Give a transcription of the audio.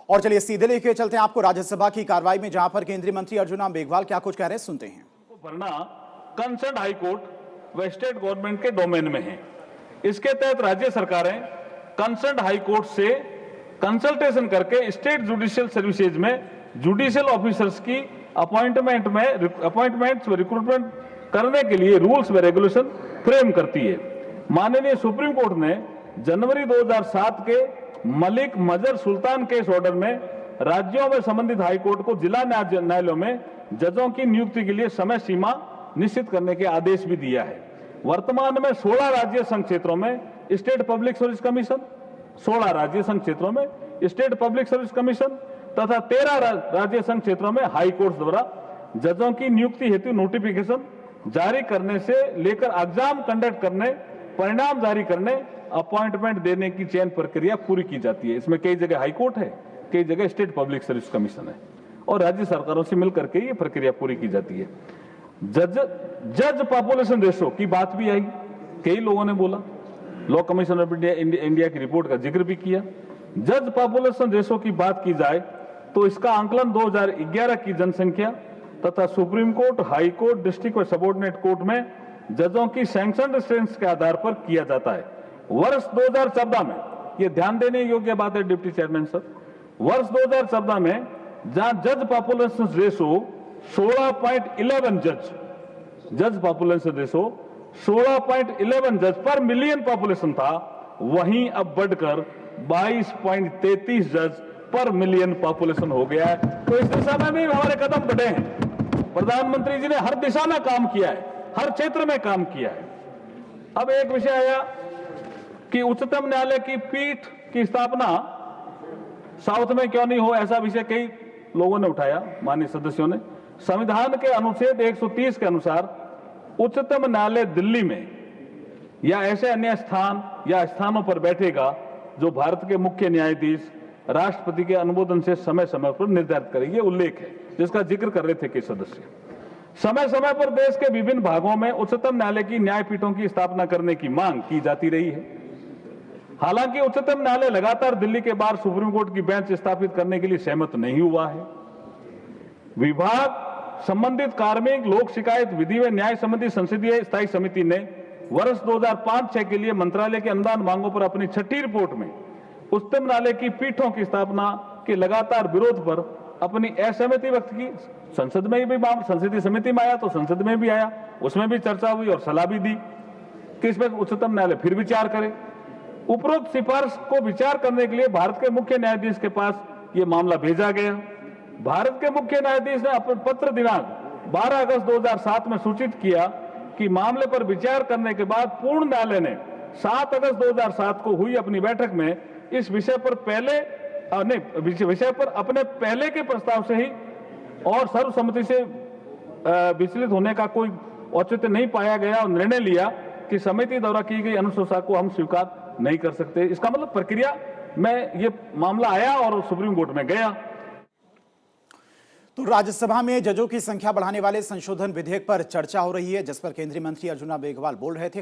और चलिए सीधे लेके चलते हैं आपको राज्यसभा की कार्रवाई में, जहां पर केंद्रीय मंत्री अर्जुन राम मेघवाल क्या कुछ कह रहे हैं, सुनते हैं। भरना कंसर्न हाई कोर्ट व स्टेट गवर्नमेंट के डोमेन में है। इसके तहत राज्य सरकारें कंसर्न हाई कोर्ट से कंसल्टेशन करके स्टेट जुडिशियल सर्विसेज में जुडिशियल ऑफिसर्स की अपॉइंटमेंट्स व रिक्रूटमेंट करने के लिए रूल्स व रेगुलेशन फ्रेम करती है। माननीय सुप्रीम कोर्ट ने जनवरी 2007 के मलिक मजर सुल्तान केस ऑर्डर में राज्यों में संबंधित हाई कोर्ट को जिला न्यायालयों में जजों की नियुक्ति के लिए समय सीमा निश्चित करने के आदेश भी दिया है। वर्तमान में 16 राज्य संघ क्षेत्रों में स्टेट पब्लिक सर्विस कमीशन, 16 राज्य संघ क्षेत्रों में स्टेट पब्लिक सर्विस कमीशन तथा 13 राज्य संघ क्षेत्रों में हाई कोर्ट द्वारा जजों की नियुक्ति हेतु नोटिफिकेशन जारी करने से लेकर एग्जाम कंडक्ट करने, परिणाम जारी करने, अपॉइंटमेंट देने की चयन प्रक्रिया पूरी की जाती है। इसमें कई जगह हाई कोर्ट है, कई जगह स्टेट पब्लिक सर्विस कमीशन है और राज्य सरकारों से मिलकर के ये प्रक्रिया पूरी की जाती है। जज पॉपुलेशन रेशो की बात भी आई, कई लोगों ने बोला, लॉ कमीशन ऑफ इंडिया की रिपोर्ट का जिक्र भी किया। जज पॉपुलेशन रेशो की बात की जाए तो इसका आंकलन 2011 की जनसंख्या तथा supreme court, high court, district और सबऑर्डिनेट कोर्ट में जजों की सैंक्शनड स्ट्रेंथ के आधार पर किया जाता है। वर्ष 2014 में, यह ध्यान देने योग्य बात है डिप्टी चेयरमैन सर, वर्ष 2014 में जहां जज पॉपुलेशन रेशो 16.11 जज पॉपुलेशन रेशो 16.11 जज पर मिलियन पॉपुलेशन था, वहीं अब बढ़कर 22.33 जज पर मिलियन पॉपुलेशन हो गया है। तो इस दिशा में भी हमारे कदम बढ़े हैं। प्रधानमंत्री जी ने हर दिशा में काम किया है, हर क्षेत्र में काम किया है। अब एक विषय आया कि उच्चतम न्यायालय की पीठ की स्थापना साउथ में क्यों नहीं हो, ऐसा विषय कई लोगों ने उठाया, माननीय सदस्यों ने। संविधान के अनुच्छेद 130 के अनुसार उच्चतम न्यायालय दिल्ली में या ऐसे अन्य स्थान या स्थानों पर बैठेगा जो भारत के मुख्य न्यायाधीश राष्ट्रपति के अनुमोदन से समय समय पर निर्धारित करेंगे। उल्लेख है जिसका जिक्र कर रहे थे कई सदस्य। समय समय पर देश के विभिन्न भागों में उच्चतम न्यायालय की न्यायपीठों की स्थापना करने की मांग की जाती रही है। हालांकि उच्चतम न्यायालय लगातार दिल्ली के बाहर सुप्रीम कोर्ट की बेंच स्थापित करने के लिए सहमत नहीं हुआ है। विभाग संबंधित कार्मिक लोक शिकायत विधि व न्याय संबंधी संसदीय स्थायी समिति ने वर्ष 2005-6 के लिए मंत्रालय के अनुदान मांगों पर अपनी 6ठी रिपोर्ट में उच्चतम न्यायालय की पीठों की स्थापना के लगातार विरोध पर अपनी असहमति व्यक्त की। संसद में भी संसदीय समिति में आया तो संसद में भी आया, उसमें भी चर्चा हुई और सलाह भी दी कि इस पर उच्चतम न्यायालय फिर विचार करे। उपरोक्त सिफारिश को विचार करने के लिए भारत के मुख्य न्यायाधीश के पास यह मामला भेजा गया। भारत के मुख्य न्यायाधीश ने अपने पत्र दिनांक 12 अगस्त 2007 में सूचित किया कि मामले पर विचार करने के बाद पूर्ण न्यायालय ने 7 अगस्त 2007 को हुई अपनी बैठक में इस विषय पर अपने पहले के प्रस्ताव से ही और सर्वसम्मति से विचलित होने का कोई औचित्य नहीं पाया गया और निर्णय लिया कि समिति द्वारा की गई अनुशंसा को हम स्वीकार नहीं कर सकते। इसका मतलब प्रक्रिया में ये मामला आया और सुप्रीम कोर्ट में गया। तो राज्यसभा में जजों की संख्या बढ़ाने वाले संशोधन विधेयक पर चर्चा हो रही है, जिस पर केंद्रीय मंत्री अर्जुन राम मेघवाल बोल रहे थे।